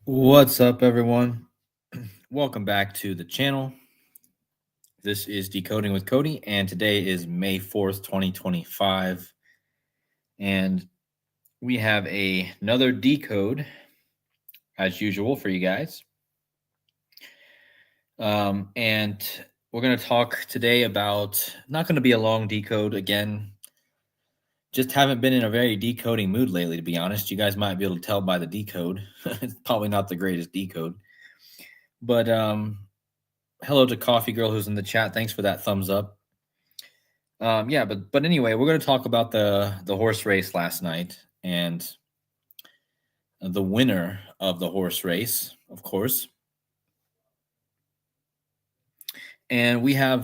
What's up, everyone? Welcome back to the channel. This is Decoding with Cody, and today is May 4th, 2025. And we have another decode, as usual, for you guys. And we're going to talk today about, not going to be a long decode again. Just haven't been in a very decoding mood lately, to be honest. You guys might be able to tell by the decode. It's probably not the greatest decode. But hello to Coffee Girl who's in the chat. Thanks for that thumbs up. Yeah, but anyway, we're going to talk about the horse race last night and the winner of the horse race, of course. And we have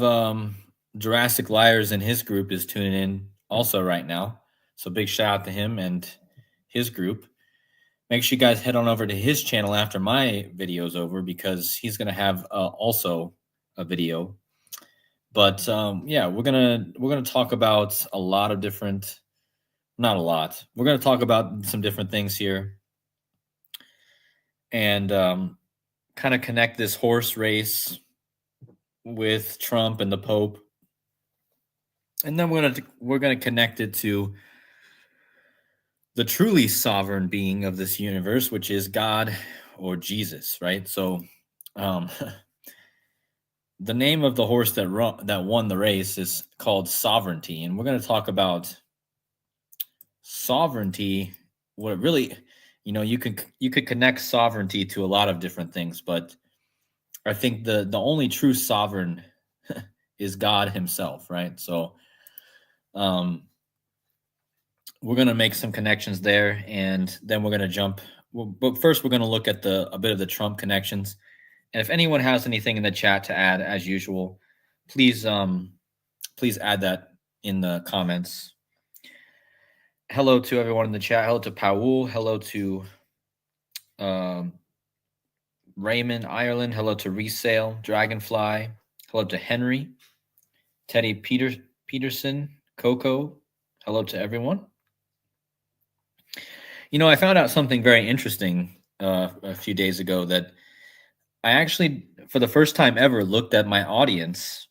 Jurassic Liars in his group is tuning in also right now. So big shout out to him and his group. Make sure you guys head on over to his channel after my video's over because he's going to have also a video. But yeah, we're gonna talk about a lot of different, not a lot. We're gonna talk about some different things here, and kind of connect this horse race with Trump and the Pope, and then we're gonna connect it to the truly sovereign being of this universe, which is God or Jesus, right? So, um, the name of the horse that won the race is called Sovereignty, and we're going to talk about sovereignty. What it really, you could connect sovereignty to a lot of different things, but I think the only true sovereign is God Himself, right? So, we're going to make some connections there, and then we're going to jump. But first, we're going to look at a bit of the Trump connections. And if anyone has anything in the chat to add, as usual, please add that in the comments. Hello to everyone in the chat. Hello to Paul. Hello to Raymond, Ireland. Hello to Resale, Dragonfly. Hello to Henry, Teddy Peterson, Coco. Hello to everyone. I found out something very interesting a few days ago that I actually, for the first time ever, looked at my audience,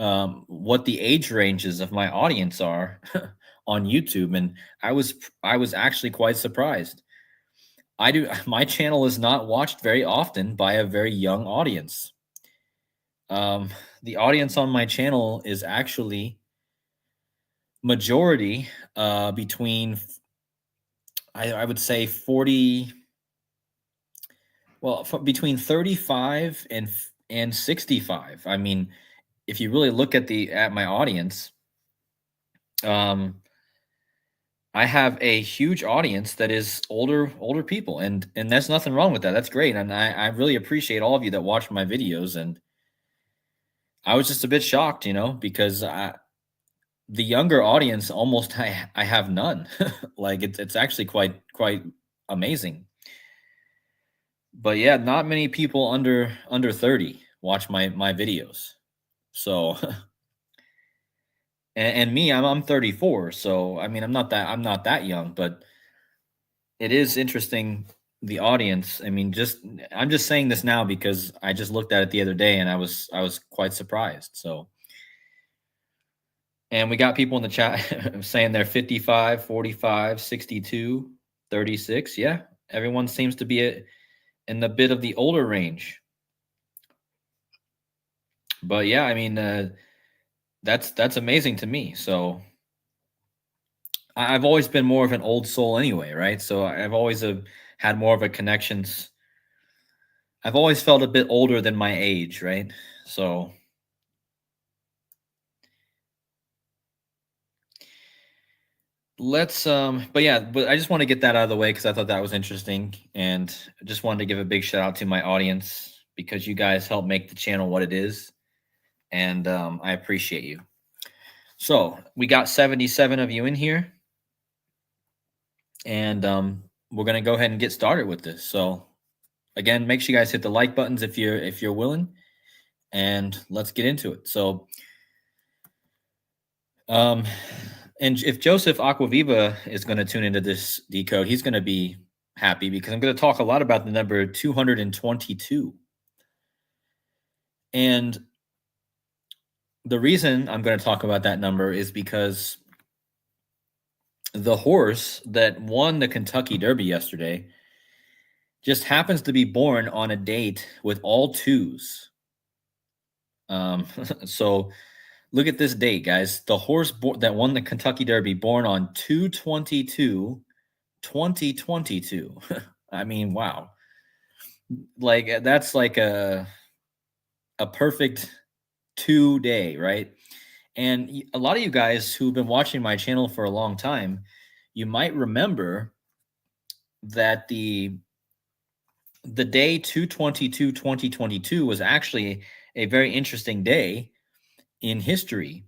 what the age ranges of my audience are on YouTube, and I was actually quite surprised. My channel is not watched very often by a very young audience. The audience on my channel is actually majority between, I would say 40, well, between 35 and 65. I mean, if you really look at my audience, I have a huge audience that is older people, and there's nothing wrong with that. That's great, and I really appreciate all of you that watch my videos. And I was just a bit shocked, because the younger audience almost I have none. Like it's actually quite amazing. But yeah, not many people under 30 watch my videos. So and me, I'm 34, so I mean I'm not that young, but it is interesting the audience. I mean, I'm just saying this now because I just looked at it the other day and I was quite surprised. So, and we got people in the chat saying they're 55, 45, 62, 36. Yeah, everyone seems to be in the bit of the older range. But yeah, I mean, that's amazing to me. So I've always been more of an old soul anyway, right? So I've always had more of a connections. I've always felt a bit older than my age, right? So let's but yeah, but I just want to get that out of the way because I thought that was interesting, and I just wanted to give a big shout out to my audience because you guys help make the channel what it is, and I appreciate you. So we got 77 of you in here, and we're gonna go ahead and get started with this. So again, make sure you guys hit the like buttons if you're willing, and let's get into it. So and if Joseph Aquaviva is going to tune into this decode, he's going to be happy because I'm going to talk a lot about the number 222. And the reason I'm going to talk about that number is because the horse that won the Kentucky Derby yesterday just happens to be born on a date with all twos. So look at this date, guys. The horse that won the Kentucky Derby born on 2/22/2022. I mean, wow. Like that's like a perfect 2 day, right? And a lot of you guys who've been watching my channel for a long time, you might remember that the day 2/22/2022 was actually a very interesting day in history,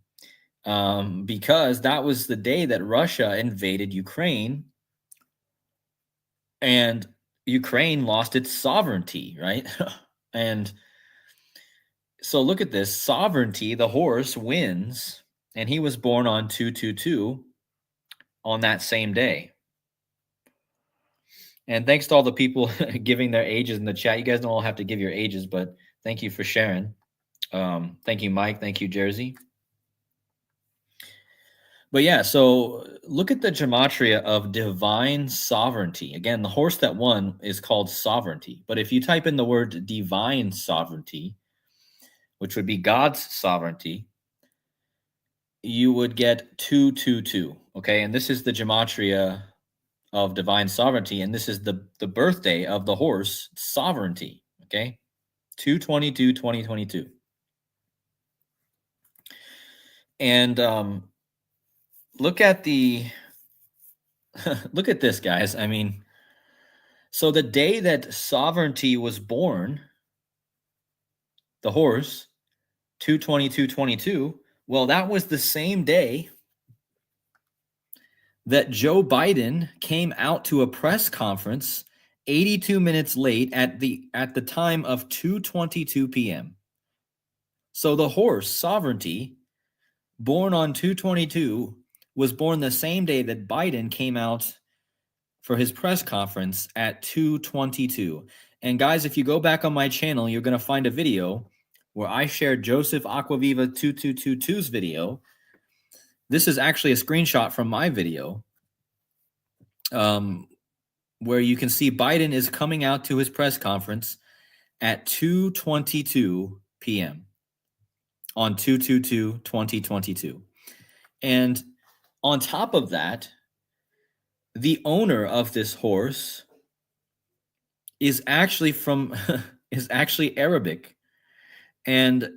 because that was the day that Russia invaded Ukraine and Ukraine lost its sovereignty, right? And so look at this. Sovereignty, the horse wins, and he was born on 2/22 on that same day. And thanks to all the people giving their ages in the chat. You guys don't all have to give your ages, but thank you for sharing. Thank you, Mike. Thank you, Jersey. But yeah, so look at the gematria of divine sovereignty. Again, the horse that won is called sovereignty. But if you type in the word divine sovereignty, which would be God's sovereignty, you would get 222. Okay, and this is the gematria of divine sovereignty, and this is the birthday of the horse sovereignty. Okay, 2/22/2022. And look at the look at this, guys. I mean, so the day that sovereignty was born, the horse, 2/22/22, well, that was the same day that Joe Biden came out to a press conference 82 minutes late at the time of 2:22 p.m. So the horse sovereignty, born on 2/22, was born the same day that Biden came out for his press conference at 2:22. And guys, if you go back on my channel, you're going to find a video where I shared Joseph Aquaviva 2222's video. This is actually a screenshot from my video, where you can see Biden is coming out to his press conference at 2:22 p.m. on 2/22/2022. And on top of that, the owner of this horse is actually is actually Arabic. And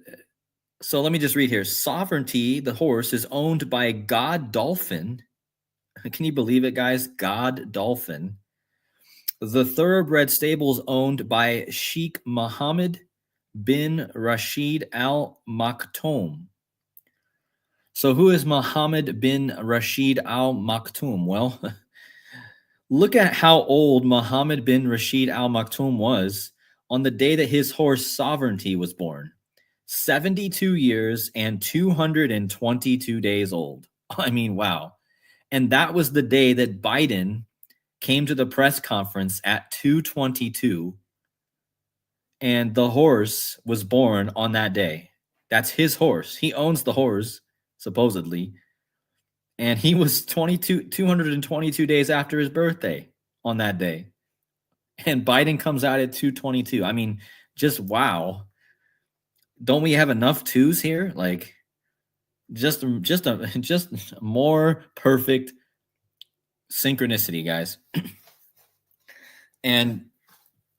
so let me just read here. Sovereignty, the horse, is owned by God Dolphin. Can you believe it, guys? God Dolphin. The thoroughbred stable is owned by Sheikh Mohammed bin Rashid Al Maktoum. So who is Mohammed bin Rashid Al Maktoum? Well, look at how old Mohammed bin Rashid Al Maktoum was on the day that his horse Sovereignty was born. 72 years and 222 days old. I mean, wow. And that was the day that Biden came to the press conference at 2:22, and the horse was born on that day. That's his horse. He owns the horse, supposedly. And he was 222 days after his birthday on that day. And Biden comes out at 2:22. I mean, just wow. Don't we have enough twos here? Like, just more perfect synchronicity, guys. And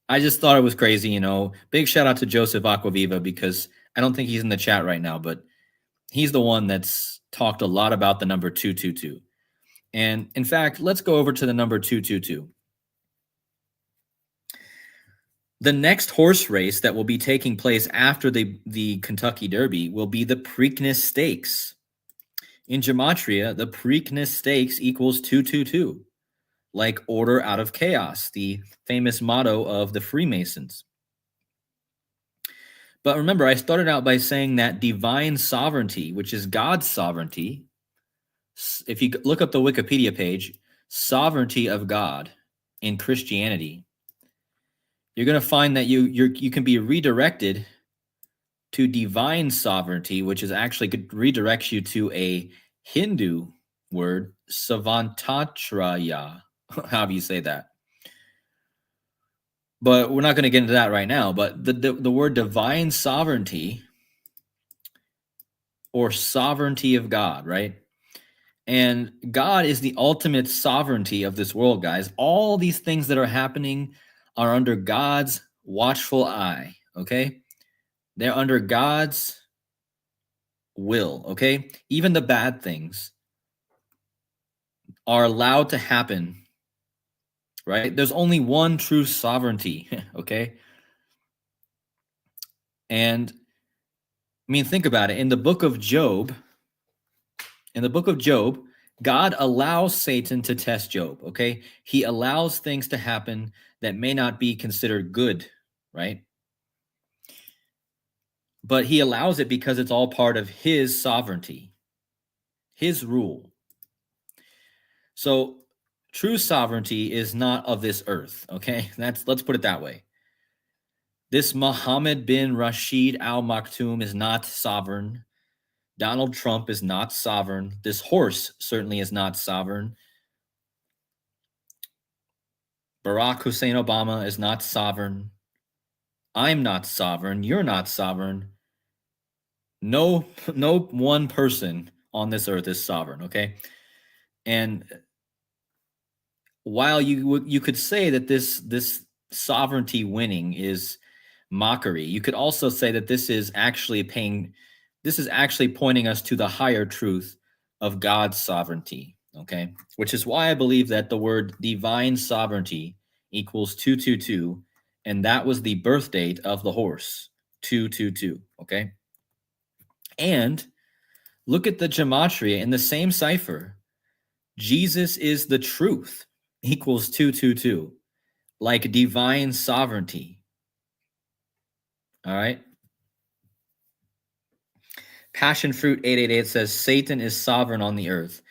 I just thought it was crazy, you know. Big shout out to Joseph Aquaviva, because I don't think he's in the chat right now, but he's the one that's talked a lot about the number 222. And in fact, let's go over to the number 222. The next horse race that will be taking place after the Kentucky Derby will be the Preakness Stakes. In gematria, the Preakness Stakes equals 222, like order out of chaos, the famous motto of the Freemasons. But remember, I started out by saying that divine sovereignty, which is God's sovereignty, if you look up the Wikipedia page, sovereignty of God, in Christianity, you're going to find that you can be redirected to divine sovereignty, which is actually redirects you to a Hindu word, savantatraya. How do you say that? But we're not going to get into that right now. But the word divine sovereignty or sovereignty of God, right? And God is the ultimate sovereignty of this world, guys. All these things that are happening are under God's watchful eye, okay? They're under God's will, okay? Even the bad things are allowed to happen, right? There's only one true sovereignty, okay? And I mean, think about it. In the book of Job, God allows Satan to test Job, okay? He allows things to happen that may not be considered good, right? But he allows it because it's all part of his sovereignty, his rule. So true sovereignty is not of this earth, okay? Let's put it that way. This Mohammed bin Rashid Al Maktoum is not sovereign. Donald Trump is not sovereign. This horse certainly is not sovereign. Barack Hussein Obama is not sovereign. I'm not sovereign. You're not sovereign. No one person on this earth is sovereign, okay? And while you could say that this sovereignty winning is mockery, you could also say that this is actually pointing us to the higher truth of God's sovereignty, okay? Which is why I believe that the word divine sovereignty equals 222, and that was the birth date of the horse, 222, okay? And look at the gematria in the same cipher. Jesus is the truth equals 222, like divine sovereignty. All right. Passion Fruit 888 says Satan is sovereign on the earth.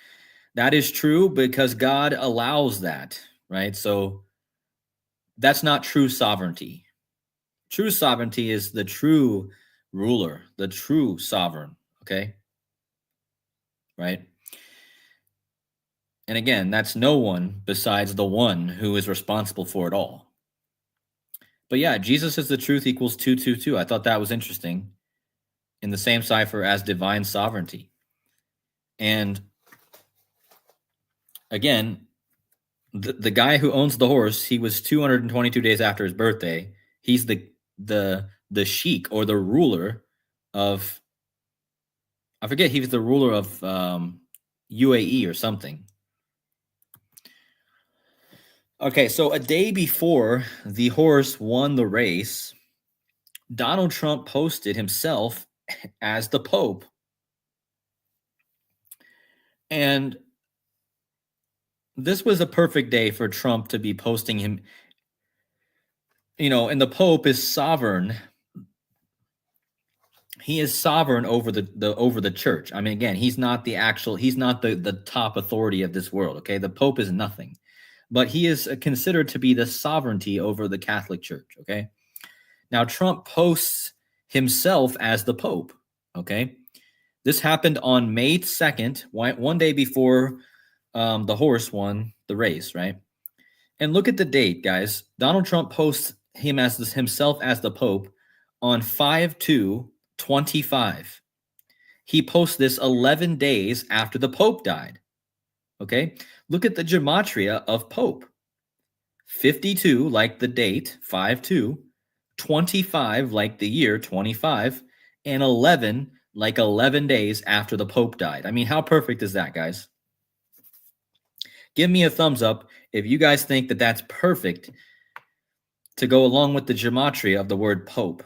That is true because God allows that, right? So that's not true sovereignty. True sovereignty is the true ruler, the true sovereign, okay? Right? And again, that's no one besides the one who is responsible for it all. But yeah, Jesus is the truth equals 222. I thought that was interesting. In the same cipher as divine sovereignty. And again, the guy who owns the horse, he was 222 days after his birthday. He's the sheik or the ruler of, I forget, he was the ruler of UAE or something. Okay, so a day before the horse won the race, Donald Trump posted himself as the Pope. And this was a perfect day for Trump to be posting him, and the Pope is sovereign. He is sovereign over the church. I mean, again, he's not the top authority of this world, okay? The Pope is nothing. But he is considered to be the sovereignty over the Catholic Church, okay? Now, Trump posts himself as the Pope, okay? This happened on May 2nd, one day before the horse won the race, right? And look at the date, guys. Donald Trump posts himself as the Pope on 5/2/25. He posts this 11 days after the Pope died. Okay? Look at the gematria of Pope. 52, like the date, 5/2, 25, like the year, 25, and 11, like 11 days after the Pope died. I mean, how perfect is that, guys? Give me a thumbs up if you guys think that that's perfect to go along with the gematria of the word Pope.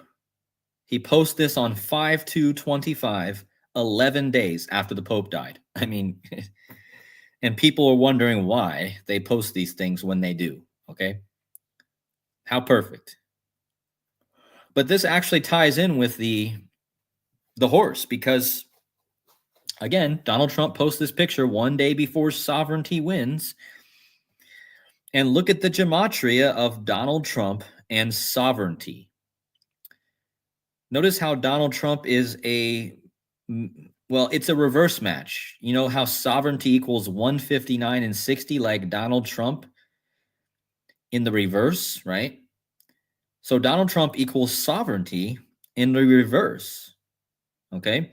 He posts this on 5/2/25, 11 days after the Pope died. I mean, and people are wondering why they post these things when they do, okay? How perfect. But this actually ties in with the horse because, again, Donald Trump posts this picture one day before sovereignty wins. And look at the gematria of Donald Trump and sovereignty. Notice how Donald Trump is it's a reverse match. You know how sovereignty equals 159 and 60, like Donald Trump in the reverse, right? So Donald Trump equals sovereignty in the reverse, okay?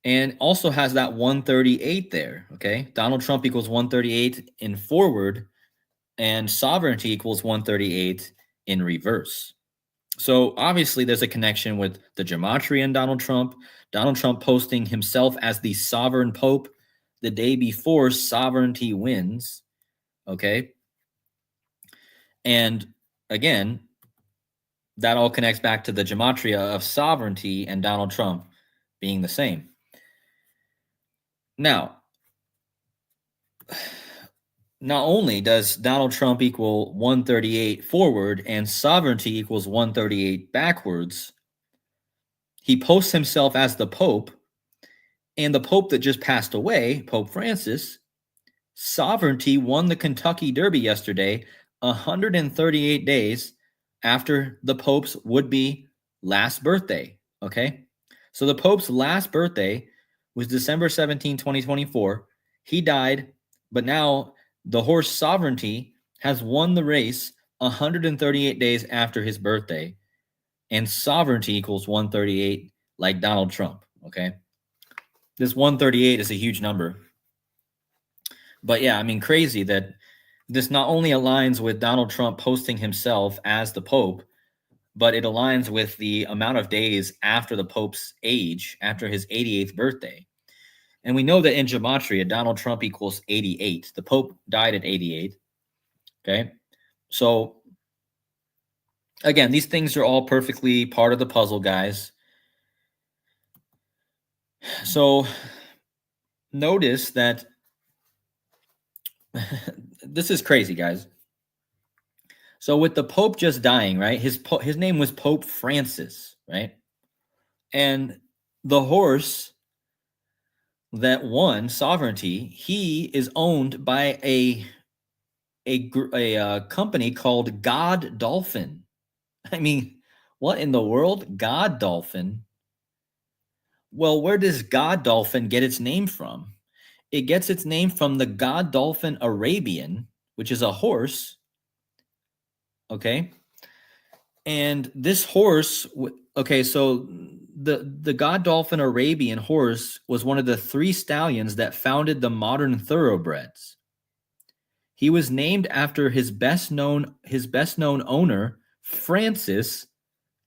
And also has that 138 there, okay? Donald Trump equals 138 in forward, and sovereignty equals 138 in reverse. So obviously there's a connection with the gematria in Donald Trump posting himself as the sovereign pope the day before sovereignty wins, okay? And again, that all connects back to the gematria of sovereignty and Donald Trump being the same. Now, not only does Donald Trump equal 138 forward and sovereignty equals 138 backwards, he posts himself as the Pope, and the Pope that just passed away, Pope Francis, sovereignty won the Kentucky Derby yesterday, 138 days after the Pope's would-be last birthday, okay? So the Pope's last birthday was December 17, 2024. He died, but now the horse Sovereignty has won the race 138 days after his birthday, and sovereignty equals 138 like Donald Trump, okay? This 138 is a huge number. But yeah, I mean, crazy that this not only aligns with Donald Trump posting himself as the Pope, but it aligns with the amount of days after the Pope's age, after his 88th birthday. And we know that in gematria, Donald Trump equals 88. The Pope died at 88. Okay. So again, these things are all perfectly part of the puzzle, guys. So notice that this is crazy, guys. So with the Pope just dying, right? His name was Pope Francis, right? And the horse that won sovereignty, he is owned by a company called God Dolphin. I mean, what in the world? God Dolphin? Well, where does God Dolphin get its name from? It gets its name from the God Dolphin Arabian, which is a horse. Okay. And this horse, okay, so the God Dolphin Arabian horse was one of the 3 stallions that founded the modern thoroughbreds. He was named after his best known owner, Francis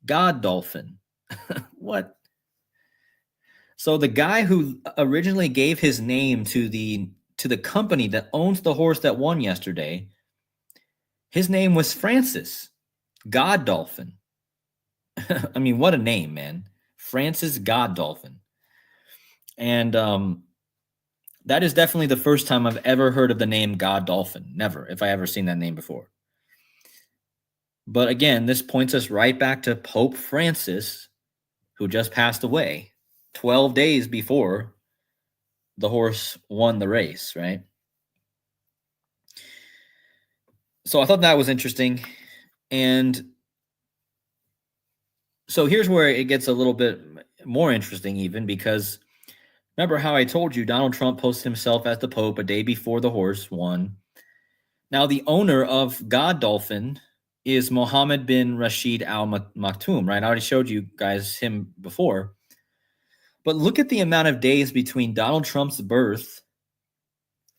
God Dolphin. What? So the guy who originally gave his name to the company that owns the horse that won yesterday, his name was Francis God Dolphin. I mean, what a name, man. Francis God Dolphin. And that is definitely the first time I've ever heard of the name God Dolphin. Never, if I ever seen that name before. But again, this points us right back to Pope Francis, who just passed away 12 days before the horse won the race, right? So I thought that was interesting. And so here's where it gets a little bit more interesting, even because remember how I told you Donald Trump posted himself as the Pope a day before the horse won. Now, the owner of God Dolphin is Mohammed bin Rashid Al Maktoum, right? I already showed you guys him before. But look at the amount of days between Donald Trump's birth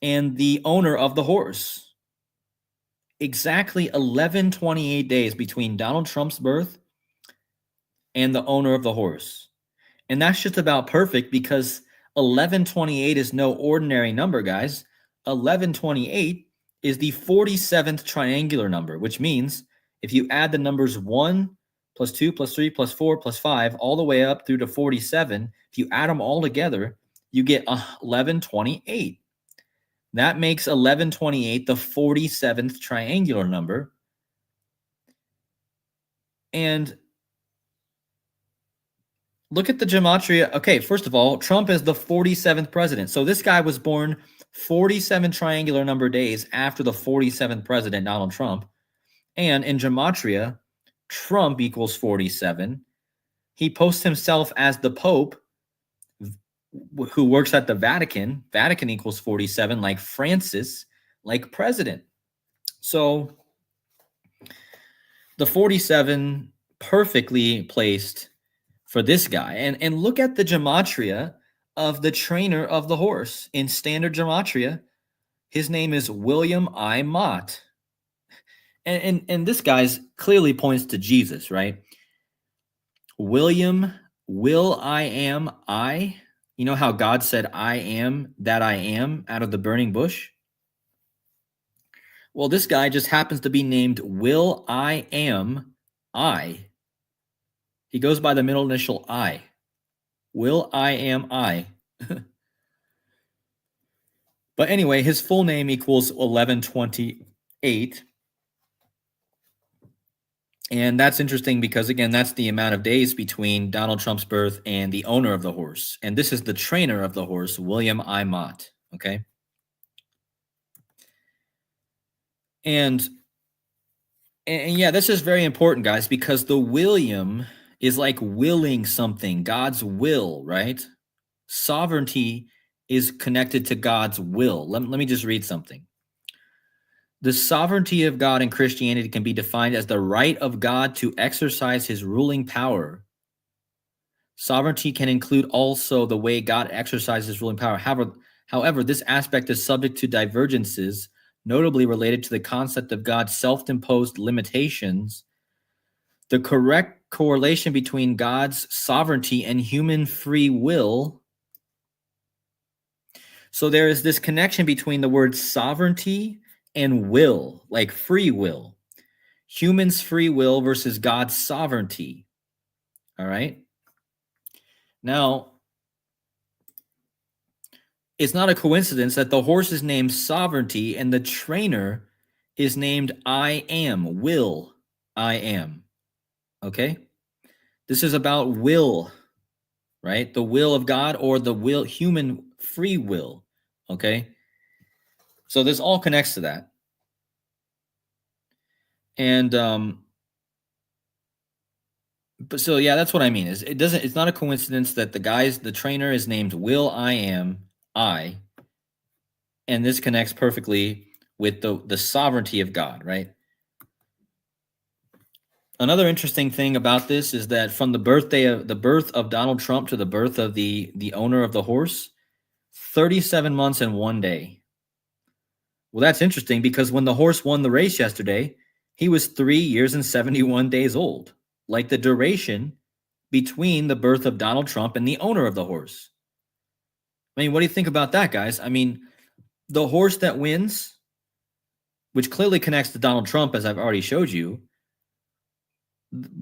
and the owner of the horse. Exactly 1128 days between Donald Trump's birth and the owner of the horse. And that's just about perfect because 1128 is no ordinary number, guys. 1128 is the 47th triangular number, which means if you add the numbers 1 plus 2 plus 3 plus 4 plus 5 all the way up through to 47, if you add them all together, you get 1128. That makes 1128 the 47th triangular number. And look at the gematria. Okay, first of all, Trump is the 47th president. So this guy was born 47 triangular number days after the 47th president, Donald Trump. And in gematria, Trump equals 47. He posts himself as the Pope who works at the Vatican. Vatican equals 47, like Francis, like president. So the 47 perfectly placed for this guy. And look at the gematria of the trainer of the horse. In standard gematria, his name is William I. Mott. And this guy's clearly points to Jesus, right? William, will I am I. You know how God said, I am that I am out of the burning bush? Well, this guy just happens to be named Will I am I. He goes by the middle initial I. Will I am I. But anyway, his full name equals 1128. And that's interesting because, again, that's the amount of days between Donald Trump's birth and the owner of the horse. And this is the trainer of the horse, William I. Mott. Okay. And yeah, this is very important, guys, because the William is like willing something, God's will, right? Sovereignty is connected to God's will. Let me just read something. The sovereignty of God in Christianity can be defined as the right of God to exercise his ruling power. Sovereignty can include also the way God exercises ruling power. However, this aspect is subject to divergences, notably related to the concept of God's self-imposed limitations. The correct correlation between God's sovereignty and human free will. So there is this connection between the word sovereignty and will, like free will. Humans' free will versus God's sovereignty. All right? Now, it's not a coincidence that the horse is named Sovereignty and the trainer is named I Am, Will I Am. Okay? This is about will, right? The will of God or the will, human free will. Okay? So this all connects to that. And but so yeah, that's what I mean. It's not a coincidence that the trainer is named Will I Am I, and this connects perfectly with the sovereignty of God, right? Another interesting thing about this is that from the birth of Donald Trump to the birth of the owner of the horse, 37 months and 1 day. Well, that's interesting because when the horse won the race yesterday, he was 3 years and 71 days old, like the duration between the birth of Donald Trump and the owner of the horse. I mean, what do you think about that, guys? I mean, the horse that wins, which clearly connects to Donald Trump, as I've already showed you,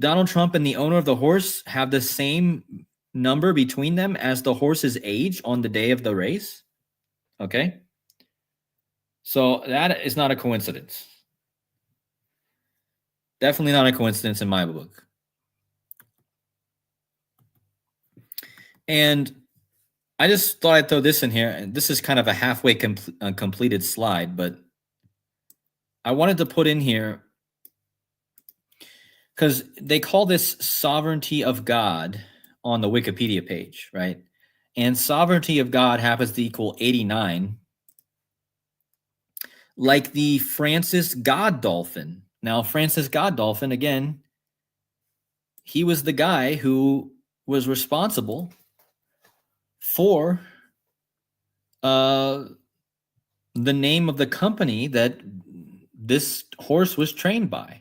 Donald Trump and the owner of the horse have the same number between them as the horse's age on the day of the race. Okay? So that is not a coincidence. Definitely not a coincidence in my book. And I just thought I'd throw this in here. And this is kind of a halfway completed slide, but I wanted to put in here because they call this sovereignty of God on the Wikipedia page, right? And sovereignty of God happens to equal 89, like the Francis God Dolphin. Now, Francis God Dolphin, again, he was the guy who was responsible for the name of the company that this horse was trained by.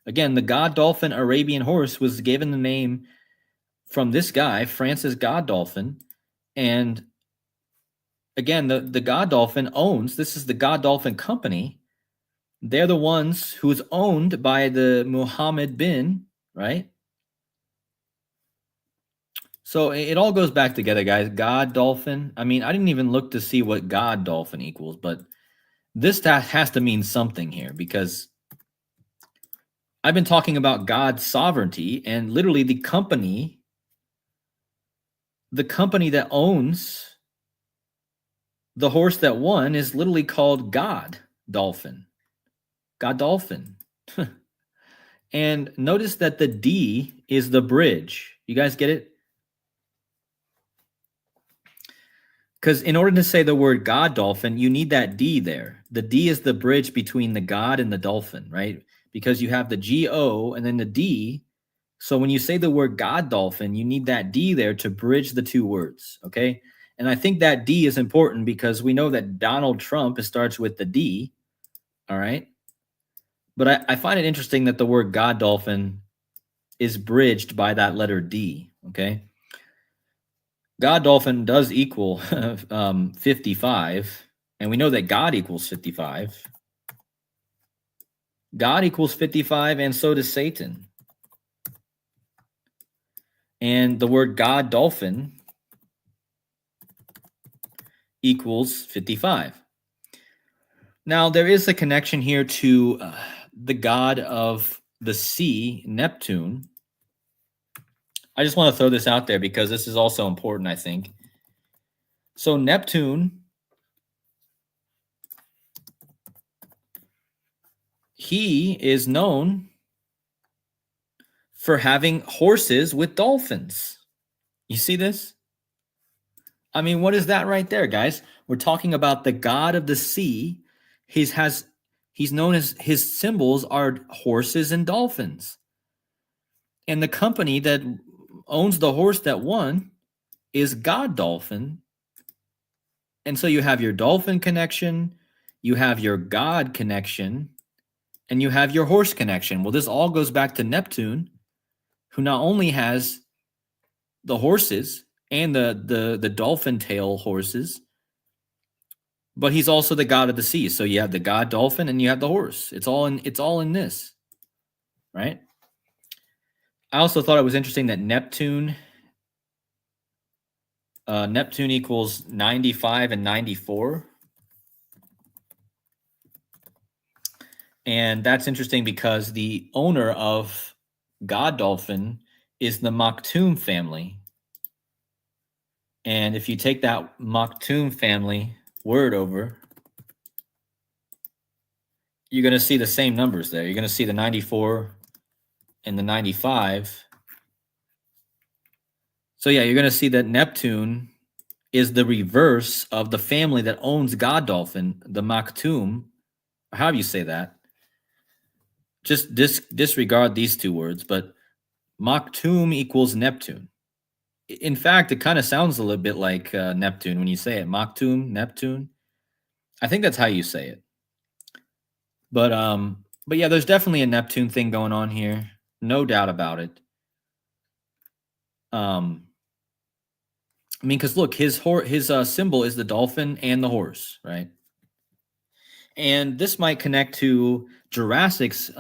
Again, the God Dolphin Arabian horse was given the name from this guy, Francis God Dolphin. And again, the God Dolphin owns, this is the God Dolphin company. They're the ones who's owned by the Muhammad bin, right? So it all goes back together, guys. God Dolphin. I mean, I didn't even look to see what God Dolphin equals, but this has to mean something here because I've been talking about God's sovereignty, and literally the company that owns The horse that won is literally called God Dolphin. God Dolphin. And notice that the D is the bridge. You guys get it? Because in order to say the word God Dolphin, you need that D there. The D is the bridge between the God and the dolphin, right? Because you have the G-O and then the D. So when you say the word God Dolphin, you need that D there to bridge the two words, okay? And I think that D is important because we know that Donald Trump starts with the D, all right? But I find it interesting that the word God Dolphin is bridged by that letter D, okay? God Dolphin does equal 55, and we know that God equals 55. God equals 55, and so does Satan. And the word God Dolphin equals 55. Now, there is a connection here to the god of the sea, Neptune. I just want to throw this out there because this is also important, I think. So Neptune, he is known for having horses with dolphins. You see this? I mean, what is that right there, guys? We're talking about the god of the sea. He's known as, his symbols are horses and dolphins. And the company that owns the horse that won is God Dolphin. And so you have your dolphin connection, you have your God connection, and you have your horse connection. Well, this all goes back to Neptune, who not only has the horses and the dolphin tail horses, but he's also the god of the sea. So you have the God Dolphin and you have the horse. It's all in this, right? I also thought it was interesting that Neptune equals 95 and 94. And that's interesting because the owner of God Dolphin is the Maktoum family. And if you take that Maktoum family word over, you're going to see the same numbers there. You're going to see the 94 and the 95. So yeah, you're going to see that Neptune is the reverse of the family that owns God Dolphin, the Maktoum. How do you say that? Just disregard these two words, but Maktoum equals Neptune. In fact, it kind of sounds a little bit like Neptune when you say it. Maktoum, Neptune. I think that's how you say it. But yeah, there's definitely a Neptune thing going on here. No doubt about it. I mean, because look, his symbol is the dolphin and the horse, right? And this might connect to Jurassic's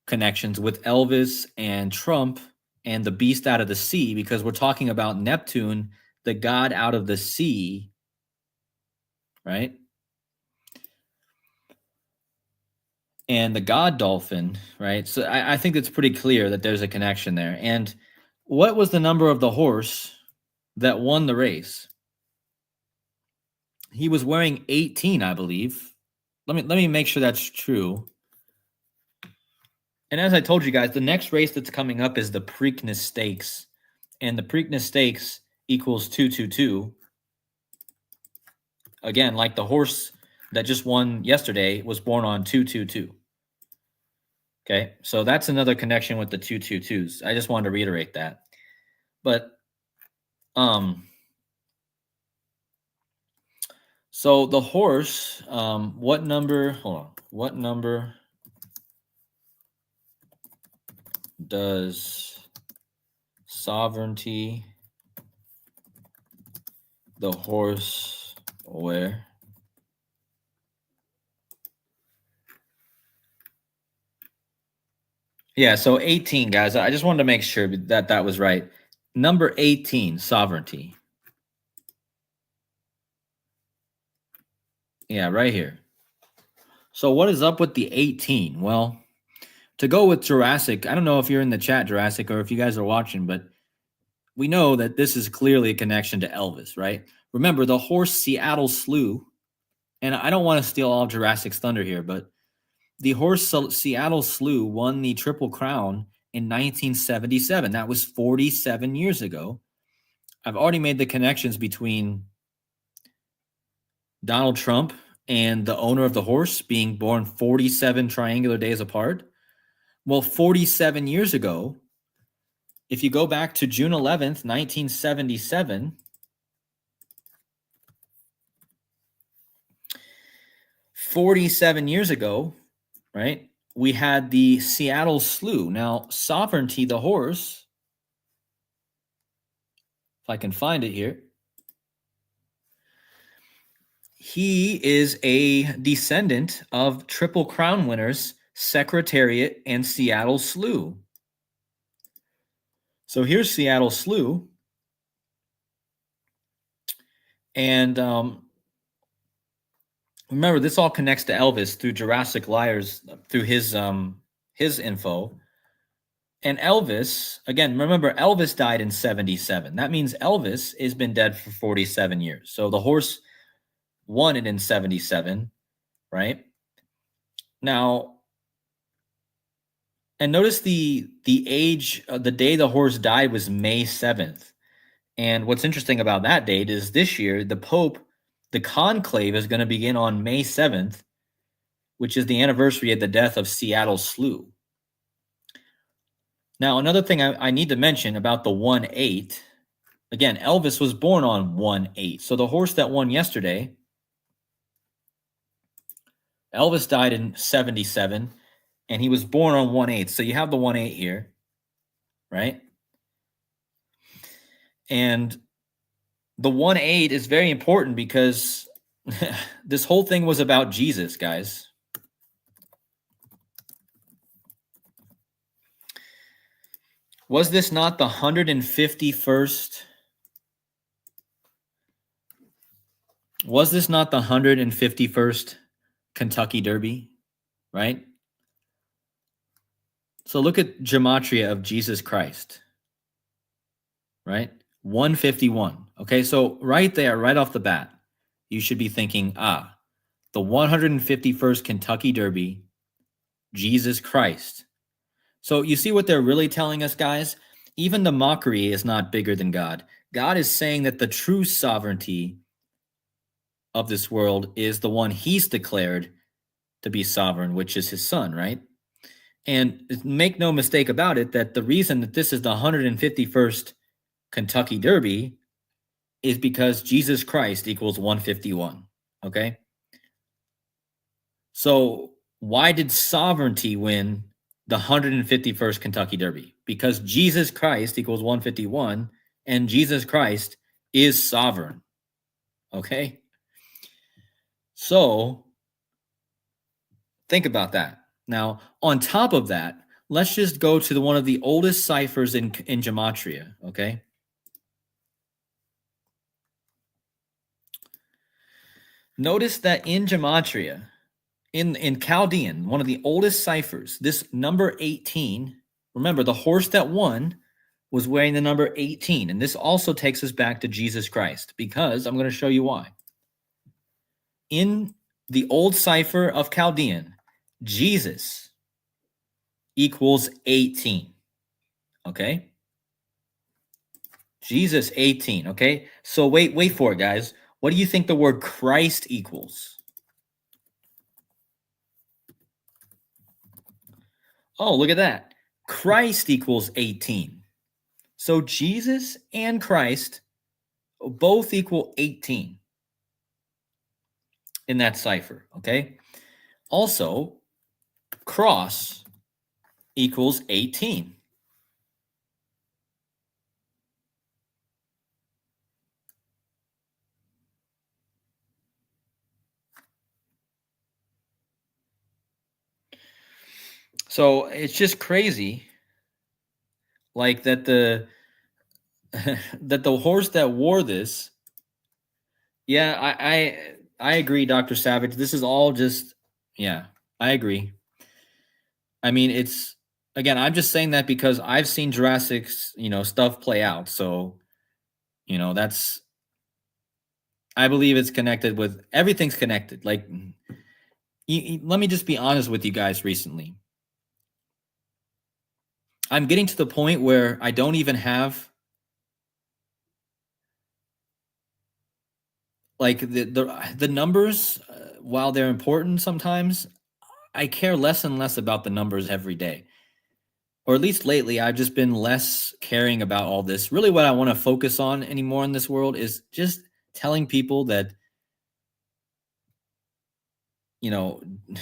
connections with Elvis and Trump and the beast out of the sea, because we're talking about Neptune, the god out of the sea, right? And the God Dolphin, right? So I think it's pretty clear that there's a connection there. And what was the number of the horse that won the race? He was wearing 18, I believe. Let me make sure that's true. And as I told you guys, the next race that's coming up is the Preakness Stakes. And the Preakness Stakes equals 222. Again, like the horse that just won yesterday was born on 222. Okay, so that's another connection with the 222s. I just wanted to reiterate that. But so the horse, what number? Hold on. What number does sovereignty the horse wear? Yeah, so 18, guys. I just wanted to make sure that was right. Number 18, sovereignty. Yeah, right here. So what is up with the 18? Well, to go with Jurassic, I don't know if you're in the chat, Jurassic, or if you guys are watching, but we know that this is clearly a connection to Elvis, right? Remember, the horse Seattle Slew, and I don't want to steal all of Jurassic's thunder here, but the horse Seattle Slew won the Triple Crown in 1977. That was 47 years ago. I've already made the connections between Donald Trump and the owner of the horse being born 47 triangular days apart. Well, 47 years ago, if you go back to June 11th, 1977, 47 years ago, right, we had the Seattle Slew. Now, Sovereignty, the horse, if I can find it here, he is a descendant of Triple Crown winners Secretariat and Seattle Slew. So here's Seattle Slew. And remember, this all connects to Elvis through Jurassic Liars, through his info. And Elvis, again, remember, Elvis died in 77. That means Elvis has been dead for 47 years. So the horse won it in 77, right? Now, and notice the age, the day the horse died was May 7th. And what's interesting about that date is this year, the Pope, the conclave is going to begin on May 7th, which is the anniversary of the death of Seattle Slew. Now, another thing I need to mention about the 1-8, again, Elvis was born on 1-8. So the horse that won yesterday, Elvis died in 77, and he was born on 1-8. So you have the 1-8 here, right? And the 1-8 is very important because this whole thing was about Jesus, guys. Was this not the 151st? Was this not the 151st Kentucky Derby, right? So look at gematria of Jesus Christ, right? 151. Okay, so right there, right off the bat, you should be thinking, the 151st Kentucky Derby, Jesus Christ. So you see what they're really telling us, guys? Even the mockery is not bigger than God. God is saying that the true sovereignty of this world is the one he's declared to be sovereign, which is his son, right? And make no mistake about it, that the reason that this is the 151st Kentucky Derby is because Jesus Christ equals 151, okay? So why did sovereignty win the 151st Kentucky Derby? Because Jesus Christ equals 151, and Jesus Christ is sovereign, okay? So think about that. Now, on top of that, let's just go to one of the oldest ciphers in gematria, okay? Notice that in gematria, in Chaldean, one of the oldest ciphers, this number 18, remember the horse that won was wearing the number 18. And this also takes us back to Jesus Christ, because I'm going to show you why. In the old cipher of Chaldean, Jesus equals 18. Okay? Jesus 18. Okay? So wait for it, guys. What do you think the word Christ equals? Oh, look at that. Christ equals 18. So Jesus and Christ both equal 18 in that cipher, okay? Also, cross equals 18. So it's just crazy, like that the that the horse that wore this. Yeah, I agree, Dr. Savage. This is all just, yeah, I agree. I mean, it's, again, I'm just saying that because I've seen Jurassic's, stuff play out. So, that's I believe it's connected with everything's connected. Like, let me just be honest with you guys recently. I'm getting to the point where I don't even have like the numbers, while they're important sometimes, I care less and less about the numbers every day. Or at least lately, I've just been less caring about all this. Really, what I want to focus on anymore in this world is just telling people that, you know,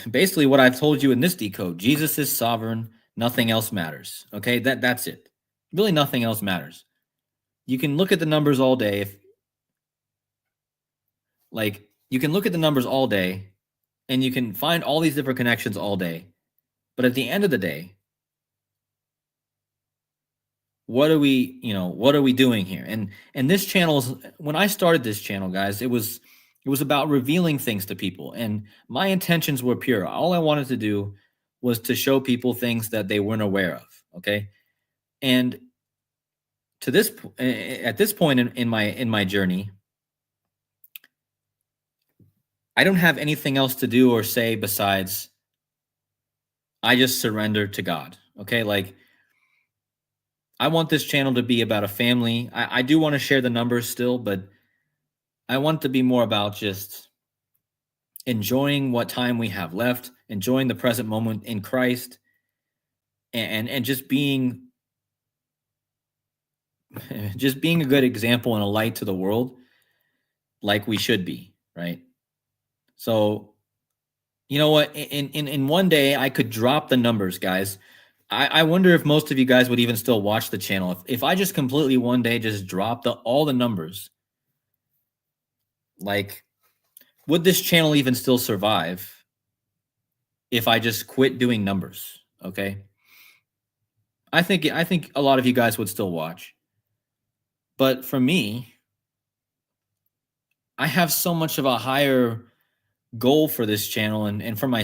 basically what I've told you in this decode: Jesus is sovereign. Nothing else matters. Okay, that's it. Really, nothing else matters. You can look at the numbers all day. If like you can look at the numbers all day, and you can find all these different connections all day. But at the end of the day, what are we doing here? And this channel is, when I started this channel, guys, it was about revealing things to people, and my intentions were pure. All I wanted to do was to show people things that they weren't aware of. Okay. And at this point in my journey, I don't have anything else to do or say besides I just surrender to God. Okay. Like, I want this channel to be about a family. I do want to share the numbers still, but I want it to be more about just enjoying what time we have left, enjoying the present moment in Christ, and just being a good example and a light to the world, like we should be, right? So, you know what? In one day, I could drop the numbers, guys. I wonder if most of you guys would even still watch the channel if I just completely one day just dropped all the numbers. Like, would this channel even still survive if I just quit doing numbers? Okay. I think a lot of you guys would still watch. But for me, I have so much of a higher goal for this channel, and for my,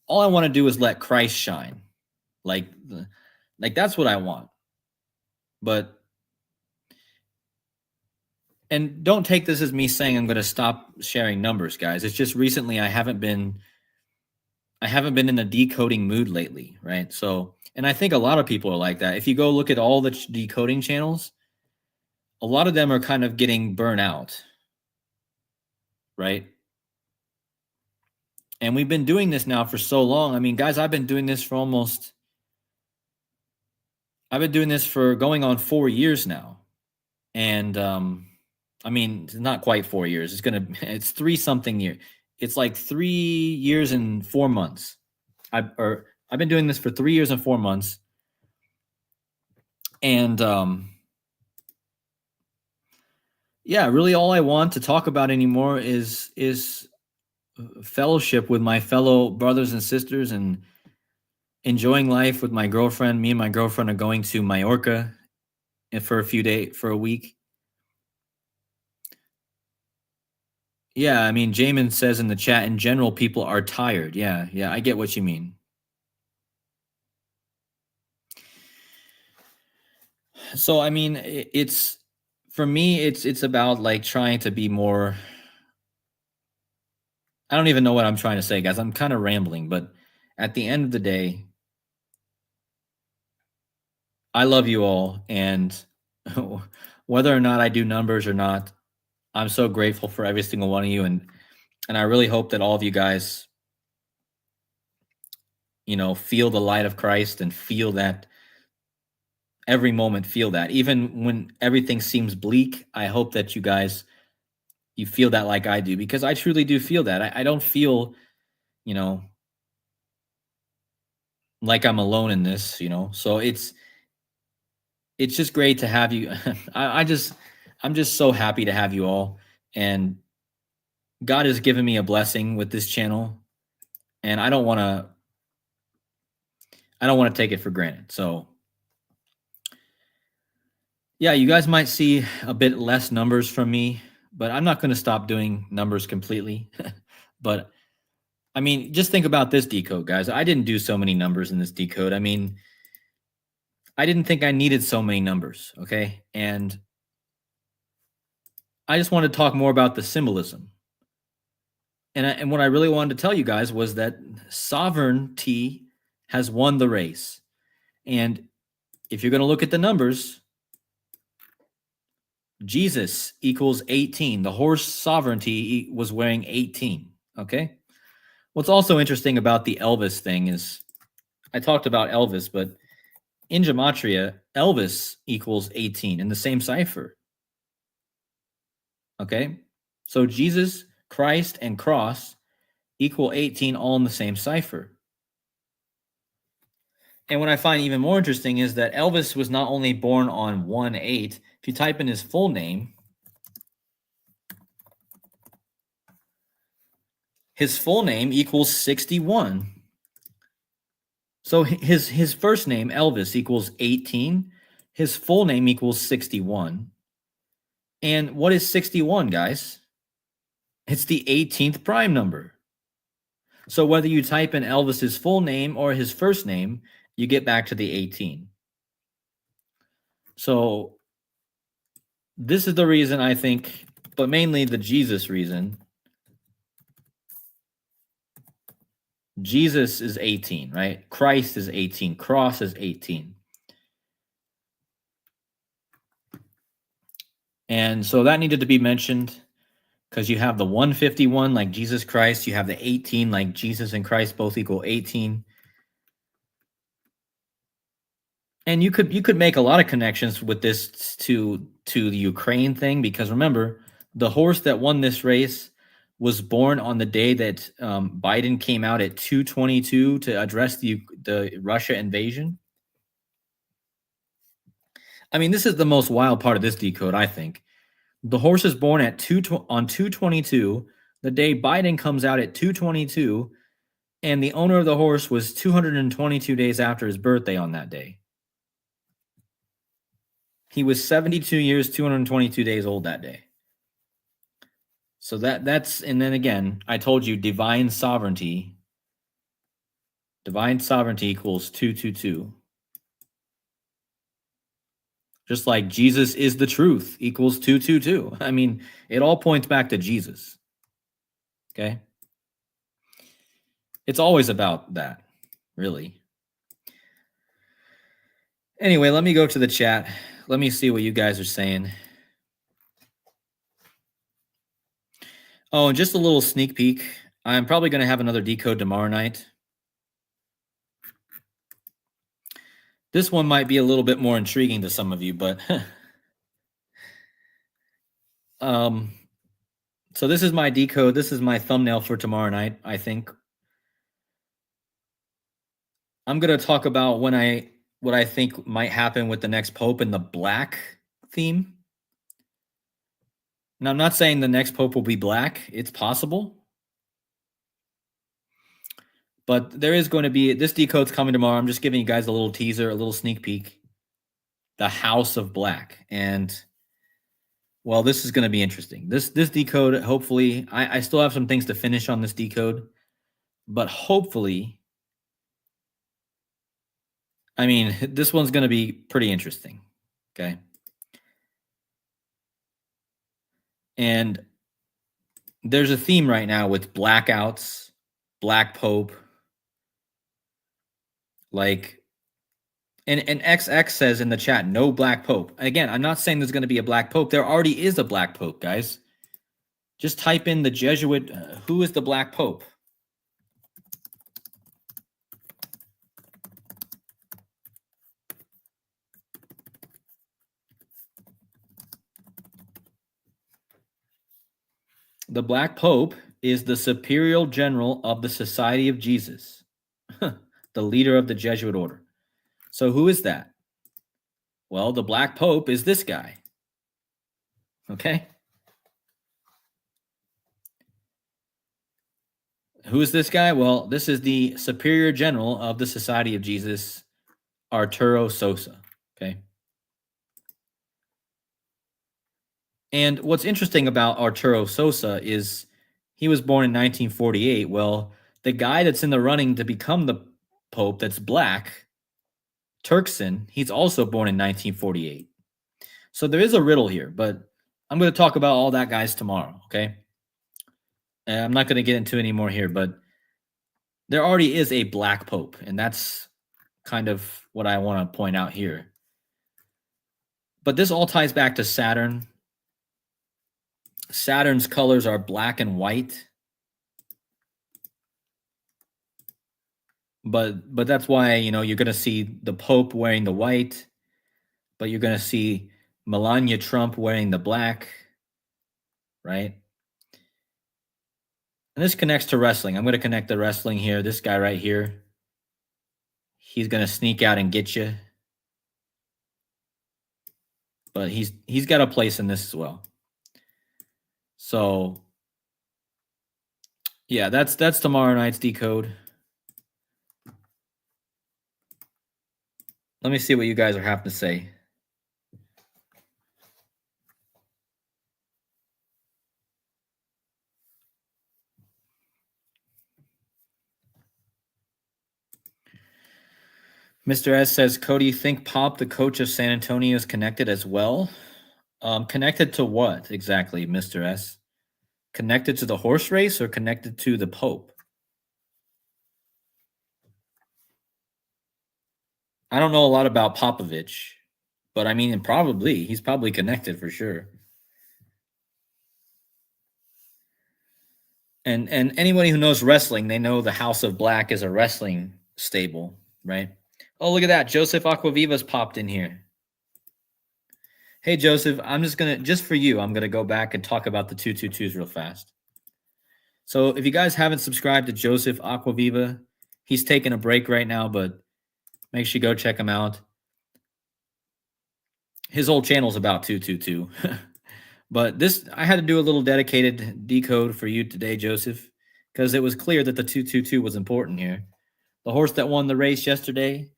all I want to do is let Christ shine. Like like that's what I want. But and don't take this as me saying I'm going to stop sharing numbers, guys. It's just recently I haven't been in a decoding mood lately, right? So, and I think a lot of people are like that. If you go look at all the decoding channels, a lot of them are kind of getting burnt out, right? And we've been doing this now for so long. I mean, guys, I've been doing this for going on 4 years now. And I mean, it's not quite 4 years. It's three something year. It's like 3 years and 4 months. I've been doing this for 3 years and 4 months. And yeah, really all I want to talk about anymore is fellowship with my fellow brothers and sisters, and enjoying life with my girlfriend. Me and my girlfriend are going to Mallorca for a week. Yeah, I mean, Jamin says in the chat, in general, people are tired. Yeah, I get what you mean. So, I mean, it's for me, it's about like trying to be more. I don't even know what I'm trying to say, guys. I'm kind of rambling, but at the end of the day, I love you all, and whether or not I do numbers or not, I'm so grateful for every single one of you, and I really hope that all of you guys, feel the light of Christ and feel that every moment, feel that even when everything seems bleak. I hope that you feel that like I do, because I truly do feel that. I don't feel, you know, like I'm alone in this, So it's just great to have you. I'm just so happy to have you all, and God has given me a blessing with this channel, and I don't want to take it for granted. So yeah, you guys might see a bit less numbers from me, but I'm not going to stop doing numbers completely. But I mean, just think about this decode, guys. I didn't do so many numbers in this decode. I mean, I didn't think I needed so many numbers. Okay. And I just wanted to talk more about the symbolism. And what I really wanted to tell you guys was that sovereignty has won the race. And if you're going to look at the numbers, Jesus equals 18. The horse sovereignty was wearing 18. Okay. What's also interesting about the Elvis thing is I talked about Elvis, but in gematria, Elvis equals 18 in the same cipher. Okay. So Jesus, Christ, and cross equal 18 all in the same cipher. And what I find even more interesting is that Elvis was not only born on 1/8. If you type in his full name, his full name equals 61. So his first name, Elvis, equals 18. His full name equals 61. And what is 61, guys? It's the 18th prime number. So whether you type in Elvis's full name or his first name, you get back to the 18. So this is the reason I think, but mainly the Jesus reason. Jesus is 18, right? Christ is 18. Cross is 18. And so that needed to be mentioned because you have the 151 like Jesus Christ. You have the 18 like Jesus and Christ both equal 18. And you could make a lot of connections with this to the Ukraine thing, because remember, the horse that won this race was born on the day that Biden came out at 2:22 to address the Russia invasion. I mean, this is the most wild part of this decode, I think. The horse is born at on 2:22, the day Biden comes out at 2:22, and the owner of the horse was 222 days after his birthday on that day. He was 72 years, 222 days old that day. So that's, and then again, I told you divine sovereignty. Divine sovereignty equals 222. Just like Jesus is the truth equals 222. I mean, it all points back to Jesus. Okay? It's always about that, really. Anyway, let me go to the chat. Let me see what you guys are saying. Oh, and just a little sneak peek. I'm probably going to have another decode tomorrow night. This one might be a little bit more intriguing to some of you, but so this is my decode. This is my thumbnail for tomorrow night, I think. I'm going to talk about what I think might happen with the next pope in the black theme. Now, I'm not saying the next pope will be black. It's possible. But there is going to be, this decode's coming tomorrow. I'm just giving you guys a little teaser, a little sneak peek. The House of Black. And, well, this is going to be interesting. This decode, hopefully, I still have some things to finish on this decode. But hopefully, I mean, this one's going to be pretty interesting. Okay. And there's a theme right now with blackouts, black pope. Like, and XX says in the chat, no black pope. Again, I'm not saying there's going to be a black pope. There already is a black pope, guys. Just type in the Jesuit, who is the black pope? The black pope is the superior general of the Society of Jesus, the leader of the Jesuit order. So who is that? Well, the black pope is this guy. Okay. Who is this guy? Well, this is the superior general of the Society of Jesus, Arturo Sosa. Okay. And what's interesting about Arturo Sosa is he was born in 1948. Well, the guy that's in the running to become the pope that's black, Turkson, he's also born in 1948. So there is a riddle here, but I'm going to talk about all that, guys, tomorrow, okay? And I'm not going to get into any more here, but there already is a black pope, and that's kind of what I want to point out here. But this all ties back to Saturn. Saturn's colors are black and white. But that's why, you're going to see the Pope wearing the white, but you're going to see Melania Trump wearing the black, right? And this connects to wrestling. I'm going to connect the wrestling here. This guy right here, he's going to sneak out and get you. But he's got a place in this as well. So, yeah, that's tomorrow night's decode. Let me see what you guys are having to say. Mr. S says, Cody, think Pop, the coach of San Antonio, is connected as well? Connected to what exactly, Mr. S? Connected to the horse race or connected to the Pope? I don't know a lot about Popovich, but I mean, he's probably connected for sure. And anybody who knows wrestling, they know the House of Black is a wrestling stable, right? Oh, look at that. Joseph Aquaviva's popped in here. Hey, Joseph, just for you, I'm going to go back and talk about the 222s real fast. So if you guys haven't subscribed to Joseph Aquaviva, he's taking a break right now, but make sure you go check him out. His whole channel's about 222. But I had to do a little dedicated decode for you today, Joseph, because it was clear that the 222 was important here. The horse that won the race yesterday,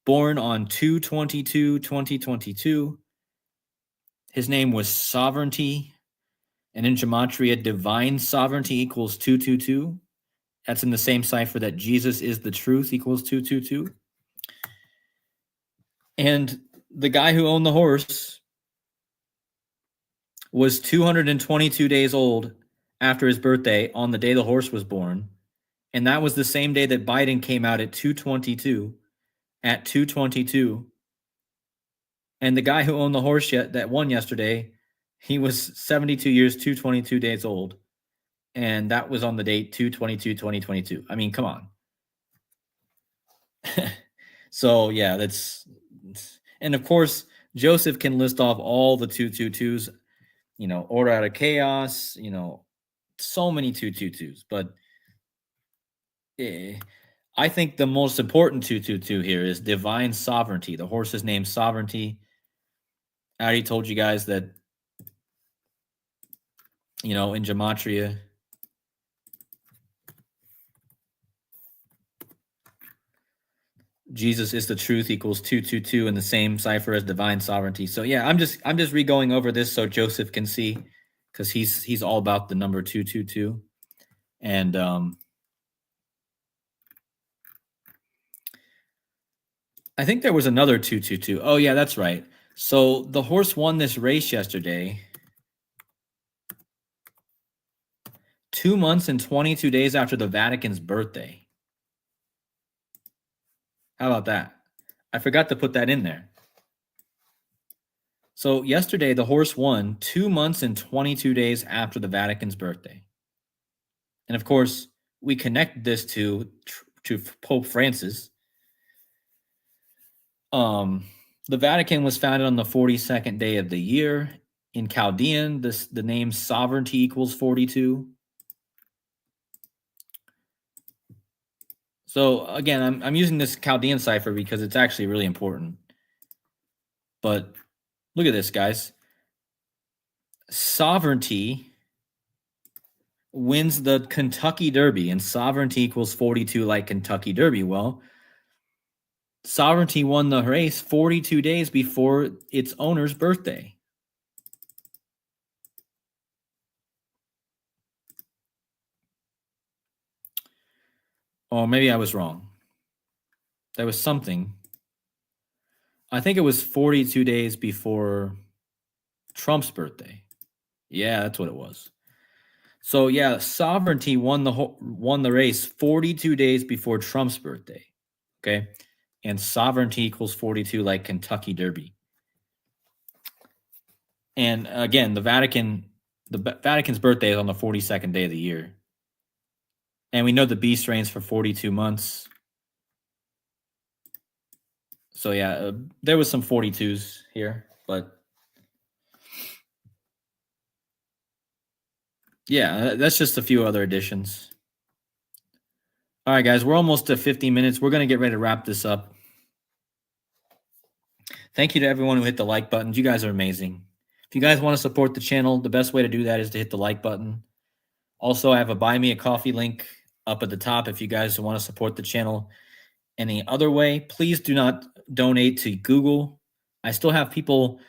born on 2/22/2022. His name was Sovereignty, and in gematria, divine sovereignty equals 222. That's in the same cipher that Jesus is the truth equals 222. And the guy who owned the horse was 222 days old after his birthday on the day the horse was born. And that was the same day that Biden came out at 222. At 222. And the guy who owned the horse that won yesterday, he was 72 years, 222 days old. And that was on the date 2/22/2022. I mean, come on. So, yeah, and of course, Joseph can list off all the 222s, Order Out of Chaos, so many 222s. But I think the most important 222 here is Divine Sovereignty. The horse's name, Sovereignty. I already told you guys that, in gematria, Jesus is the truth equals 222 in the same cipher as divine sovereignty. So yeah, I'm just re-going over this so Joseph can see, because he's all about the number 222. And I think there was another 222. Oh yeah, that's right. So the horse won this race yesterday, 2 months and 22 days after the Vatican's birthday. How about that? I forgot to put that in there. So yesterday, the horse won 2 months and 22 days after the Vatican's birthday. And of course, we connect this to Pope Francis. The Vatican was founded on the 42nd day of the year. In Chaldean, the name sovereignty equals 42. So again, I'm using this Chaldean cipher because it's actually really important. But look at this, guys. Sovereignty wins the Kentucky Derby, and sovereignty equals 42 like Kentucky Derby. Well, Sovereignty won the race 42 days before its owner's birthday. Or maybe I was wrong. There was something. I think it was 42 days before Trump's birthday. Yeah, that's what it was. So yeah, sovereignty won the race 42 days before Trump's birthday. Okay, and sovereignty equals 42, like Kentucky Derby. And again, the Vatican's birthday is on the 42nd day of the year, and we know the beast reigns for 42 months. So yeah, there was some 42s here, but yeah, that's just a few other additions. All right, guys, we're almost to 50 minutes. We're going to get ready to wrap this up. Thank you to everyone who hit the like button. You guys are amazing. If you guys want to support the channel, the best way to do that is to hit the like button. Also, I have a Buy Me a Coffee link up at the top if you guys want to support the channel any other way. Please do not donate to Google. I still have people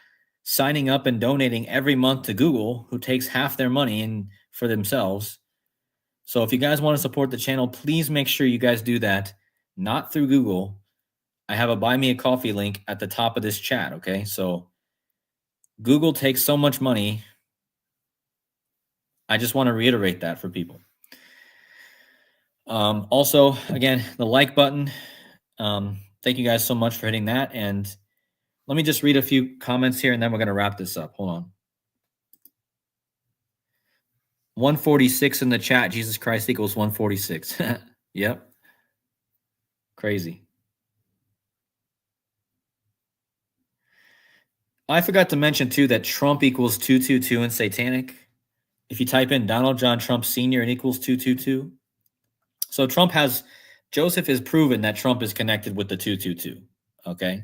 signing up and donating every month to Google who takes half their money in for themselves. So if you guys want to support the channel, please make sure you guys do that, not through Google. I have a Buy Me a Coffee link at the top of this chat, okay? So Google takes so much money. I just want to reiterate that for people. Also, again, the like button. Thank you guys so much for hitting that. And let me just read a few comments here, and then we're going to wrap this up. Hold on. 146 in the chat. Jesus Christ equals 146. Yep. Crazy. I forgot to mention, too, that Trump equals 222 in Satanic. If you type in Donald John Trump Sr., it equals 222. So Joseph has proven that Trump is connected with the 222. Okay.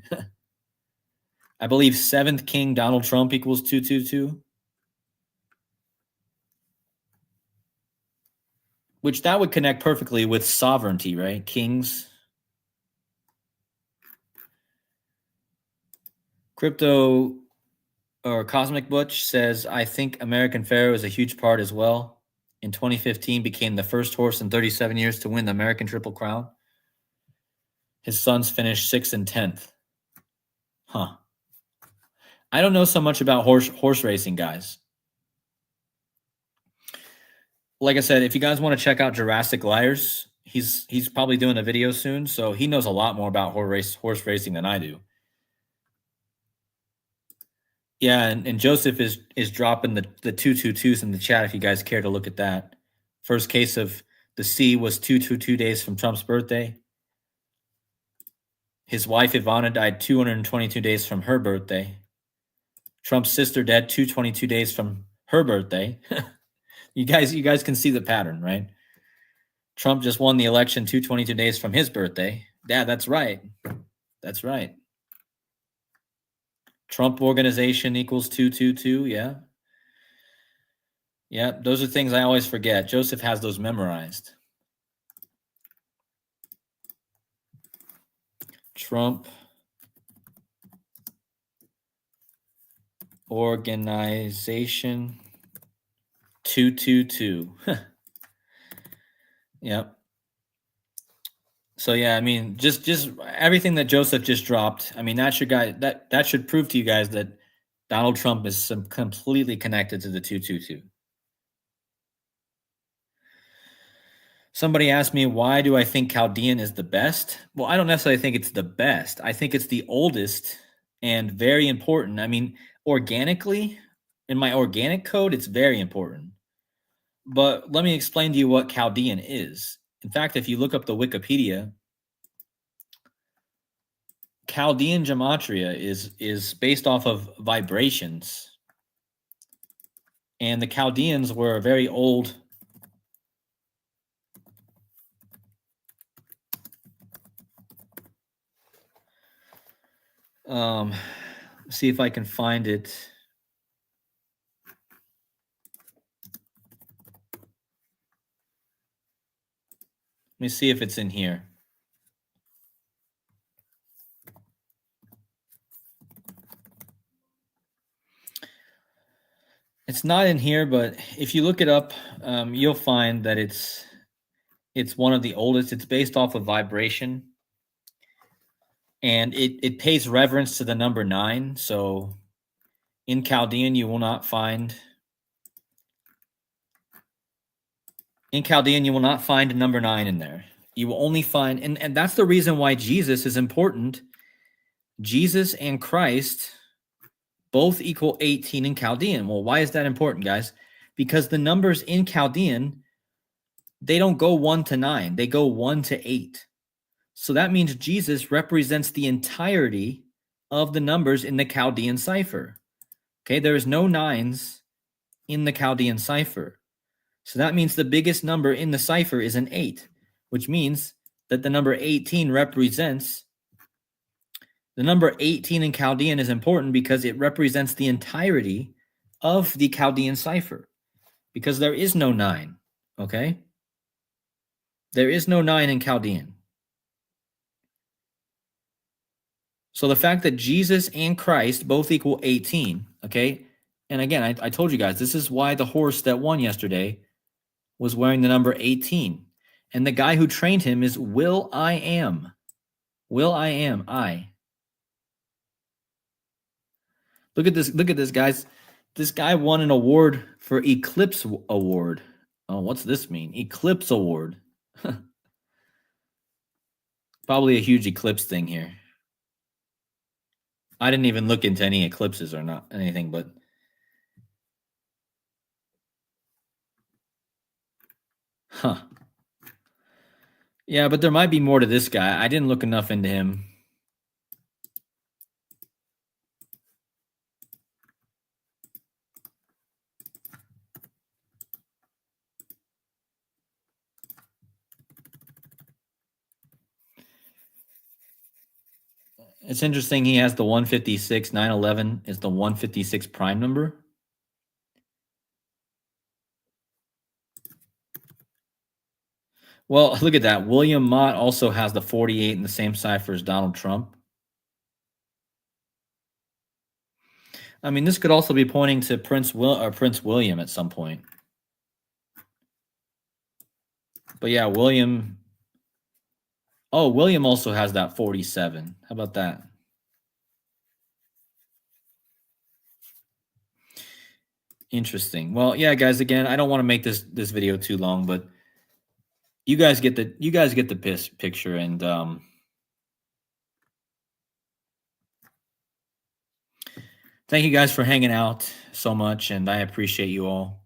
I believe 7th King Donald Trump equals 222. Which that would connect perfectly with sovereignty, right? Kings. Crypto or Cosmic Butch says, I think American Pharaoh is a huge part as well. In 2015, became the first horse in 37 years to win the American Triple Crown. His sons finished 6th and 10th. Huh. I don't know so much about horse racing, guys. Like I said, if you guys want to check out Jurassic Liars, he's probably doing a video soon, so he knows a lot more about horse racing than I do. Yeah, and Joseph is dropping the 222s in the chat if you guys care to look at that. First case of the C was 222 days from Trump's birthday. His wife Ivana died 222 days from her birthday. Trump's sister dead 222 days from her birthday. You guys can see the pattern, right? Trump just won the election 222 days from his birthday. Yeah, that's right. That's right. Trump organization equals 222, yeah. Yeah, those are things I always forget. Joseph has those memorized. Trump organization 222. Yep. So yeah, I mean, just everything that Joseph just dropped. I mean, that should prove to you guys that Donald Trump is completely connected to the 222. Somebody asked me, why do I think Chaldean is the best? Well, I don't necessarily think it's the best. I think it's the oldest and very important. I mean, organically, in my organic code, it's very important. But let me explain to you what Chaldean is. In fact, if you look up the Wikipedia, Chaldean gematria is based off of vibrations. And the Chaldeans were a very old see if I can find it. Let me see if it's in here. It's not in here, but if you look it up, you'll find that it's one of the oldest. It's based off of vibration, and it pays reverence to the number 9. So in Chaldean, you will not find In Chaldean, you will not find number 9 in there. You will only find, and that's the reason why Jesus is important. Jesus and Christ both equal 18 in Chaldean. Well, why is that important, guys? Because the numbers in Chaldean, they don't go 1 to 9. They go 1 to 8. So that means Jesus represents the entirety of the numbers in the Chaldean cipher. Okay, there's no 9s in the Chaldean cipher. So that means the biggest number in the cipher is an 8, which means that the number 18 represents, the number 18 in Chaldean is important because it represents the entirety of the Chaldean cipher, because there is no 9, okay? There is no 9 in Chaldean. So the fact that Jesus and Christ both equal 18, okay? And again, I told you guys, this is why the horse that won yesterday was wearing the number 18. And the guy who trained him is Will I Am. Will I Am, I. Look at this, guys. This guy won an award for Eclipse Award. Oh, what's this mean? Eclipse Award. Probably a huge eclipse thing here. I didn't even look into any eclipses or not anything, but huh. Yeah, but there might be more to this guy. I didn't look enough into him. It's interesting he has the 156, 911 is the 156 prime number. Well, look at that. William Mott also has the 48 in the same cipher as Donald Trump. I mean, this could also be pointing to Prince William at some point. But yeah, William. Oh, William also has that 47. How about that? Interesting. Well, yeah, guys, again, I don't want to make this video too long, but you guys get the picture, and thank you guys for hanging out so much, and I appreciate you all.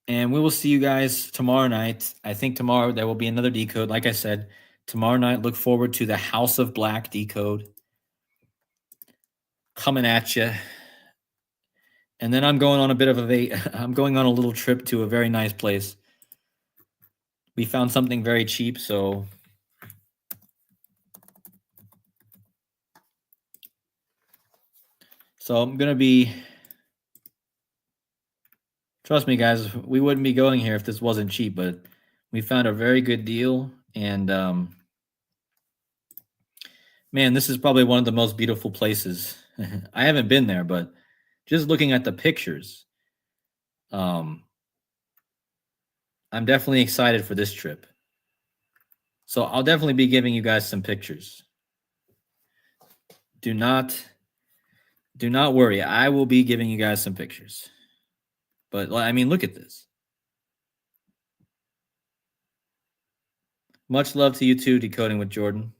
And we will see you guys tomorrow night. I think tomorrow there will be another decode. Like I said, tomorrow night, look forward to the House of Black decode coming at you. And then I'm going on I'm going on a little trip to a very nice place. We found something very cheap, so I'm going to be, trust me, guys, we wouldn't be going here if this wasn't cheap, but we found a very good deal. And man, this is probably one of the most beautiful places. I haven't been there, but just looking at the pictures, I'm definitely excited for this trip. So I'll definitely be giving you guys some pictures. Do not worry. I will be giving you guys some pictures. But I mean, look at this. Much love to you too, Decoding with Jordan.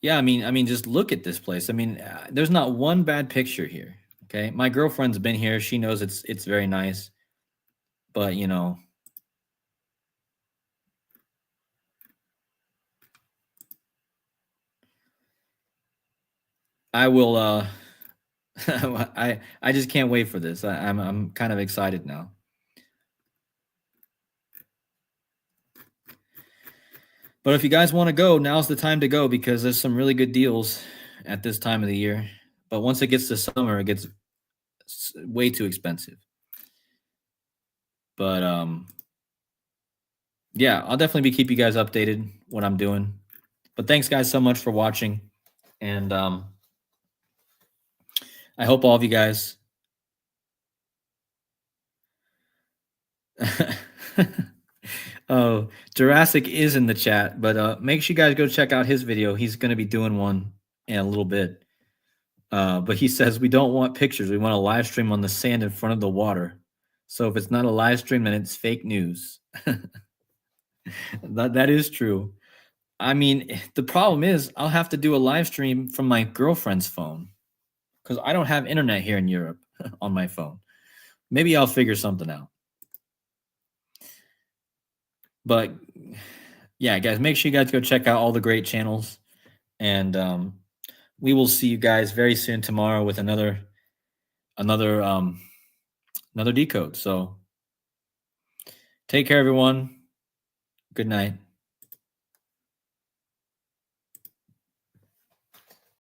Yeah, I mean, just look at this place. I mean, there's not one bad picture here. Okay, my girlfriend's been here. She knows it's very nice. But you know, I will. I just can't wait for this. I'm kind of excited now. But if you guys want to go, now's the time to go, because there's some really good deals at this time of the year. But once it gets to summer, it gets way too expensive. But yeah, I'll definitely be keep you guys updated what I'm doing. But thanks, guys, so much for watching. And I hope all of you guys oh, Jurassic is in the chat, but make sure you guys go check out his video. He's going to be doing one in a little bit. But he says we don't want pictures. We want a live stream on the sand in front of the water. So if it's not a live stream, then it's fake news. That is true. I mean, the problem is I'll have to do a live stream from my girlfriend's phone because I don't have internet here in Europe on my phone. Maybe I'll figure something out. But yeah, guys, make sure you guys go check out all the great channels. And we will see you guys very soon tomorrow with another decode. So take care, everyone. Good night.